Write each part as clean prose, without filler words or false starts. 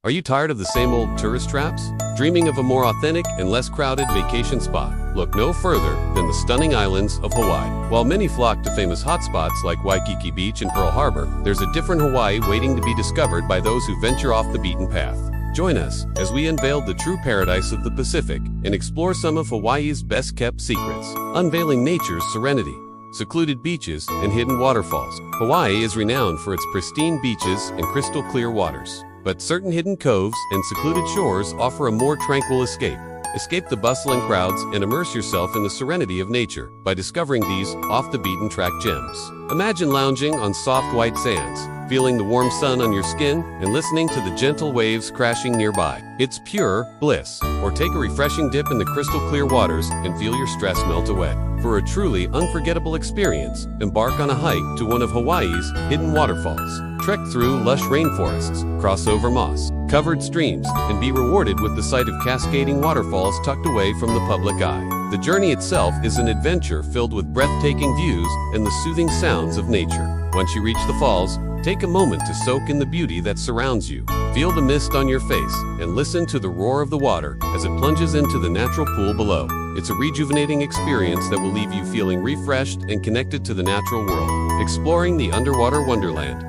Are you tired of the same old tourist traps? Dreaming of a more authentic and less crowded vacation spot? Look no further than the stunning islands of Hawaii. While many flock to famous hotspots like Waikiki Beach and Pearl Harbor, there's a different Hawaii waiting to be discovered by those who venture off the beaten path. Join us as we unveil the true paradise of the Pacific and explore some of Hawaii's best-kept secrets, unveiling nature's serenity, secluded beaches, and hidden waterfalls. Hawaii is renowned for its pristine beaches and crystal-clear waters. But certain hidden coves and secluded shores offer a more tranquil escape. Escape the bustling crowds and immerse yourself in the serenity of nature by discovering these off-the-beaten-track gems. Imagine lounging on soft white sands, feeling the warm sun on your skin, and listening to the gentle waves crashing nearby. It's pure bliss. Or take a refreshing dip in the crystal-clear waters and feel your stress melt away. For a truly unforgettable experience, embark on a hike to one of Hawaii's hidden waterfalls. Trek through lush rainforests, cross over moss-covered streams, and be rewarded with the sight of cascading waterfalls tucked away from the public eye. The journey itself is an adventure filled with breathtaking views and the soothing sounds of nature. Once you reach the falls, take a moment to soak in the beauty that surrounds you. Feel the mist on your face and listen to the roar of the water as it plunges into the natural pool below. It's a rejuvenating experience that will leave you feeling refreshed and connected to the natural world. Exploring the underwater wonderland.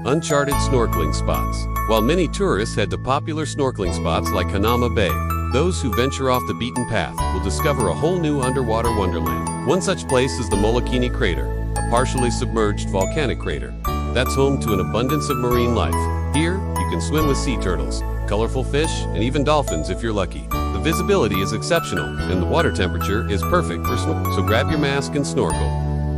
Uncharted snorkeling spots. While many tourists head to popular snorkeling spots like Hanauma Bay, those who venture off the beaten path will discover a whole new underwater wonderland. One such place is the Molokini Crater, a partially submerged volcanic crater that's home to an abundance of marine life. Here, you can swim with sea turtles, colorful fish, and even dolphins if you're lucky. The visibility is exceptional, and the water temperature is perfect for snorkeling. So grab your mask and snorkel,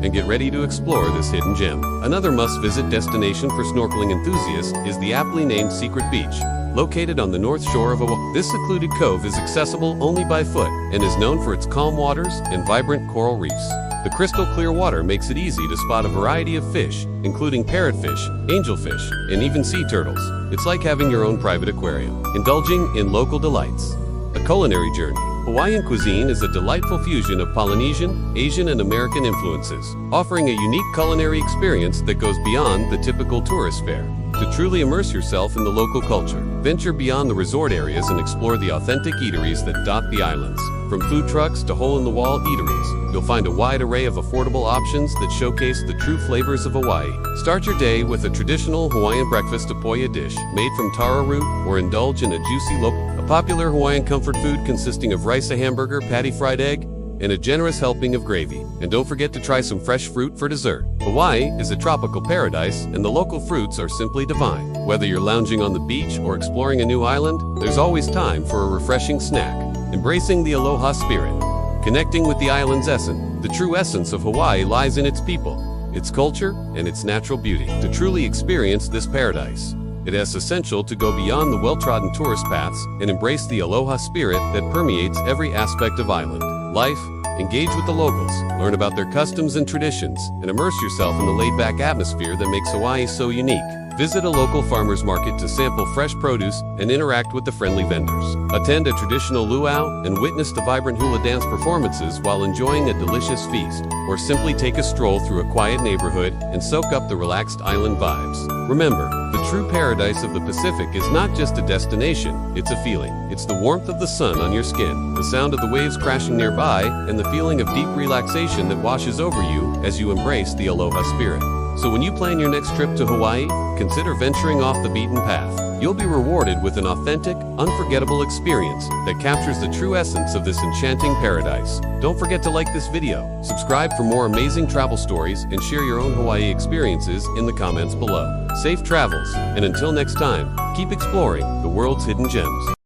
and get ready to explore this hidden gem. Another must-visit destination for snorkeling enthusiasts is the aptly named Secret Beach, located on the north shore of Oahu. This secluded cove is accessible only by foot and is known for its calm waters and vibrant coral reefs. The crystal-clear water makes it easy to spot a variety of fish, including parrotfish, angelfish, and even sea turtles. It's like having your own private aquarium. Indulging in local delights. A culinary journey. Hawaiian cuisine is a delightful fusion of Polynesian, Asian, and American influences, offering a unique culinary experience that goes beyond the typical tourist fare. To truly immerse yourself in the local culture, venture beyond the resort areas and explore the authentic eateries that dot the islands. From food trucks to hole-in-the-wall eateries, you'll find a wide array of affordable options that showcase the true flavors of Hawaii. Start your day with a traditional Hawaiian breakfast poia dish made from taro root, or indulge in a juicy a popular Hawaiian comfort food consisting of rice, a hamburger, patty, fried egg, and a generous helping of gravy. And don't forget to try some fresh fruit for dessert. Hawaii is a tropical paradise, and the local fruits are simply divine. Whether you're lounging on the beach or exploring a new island, there's always time for a refreshing snack. Embracing the aloha spirit. Connecting with the island's essence. The true essence of Hawaii lies in its people, its culture, and its natural beauty. To truly experience this paradise, it is essential to go beyond the well-trodden tourist paths and embrace the aloha spirit that permeates every aspect of island life. Engage with the locals, learn about their customs and traditions, and immerse yourself in the laid-back atmosphere that makes Hawaii so unique. Visit a local farmer's market to sample fresh produce and interact with the friendly vendors. Attend a traditional luau and witness the vibrant hula dance performances while enjoying a delicious feast. Or simply take a stroll through a quiet neighborhood and soak up the relaxed island vibes. Remember, the true paradise of the Pacific is not just a destination, it's a feeling. It's the warmth of the sun on your skin, the sound of the waves crashing nearby, and the feeling of deep relaxation that washes over you as you embrace the aloha spirit. So when you plan your next trip to Hawaii, consider venturing off the beaten path. You'll be rewarded with an authentic, unforgettable experience that captures the true essence of this enchanting paradise. Don't forget to like this video, subscribe for more amazing travel stories, and share your own Hawaii experiences in the comments below. Safe travels, and until next time, keep exploring the world's hidden gems.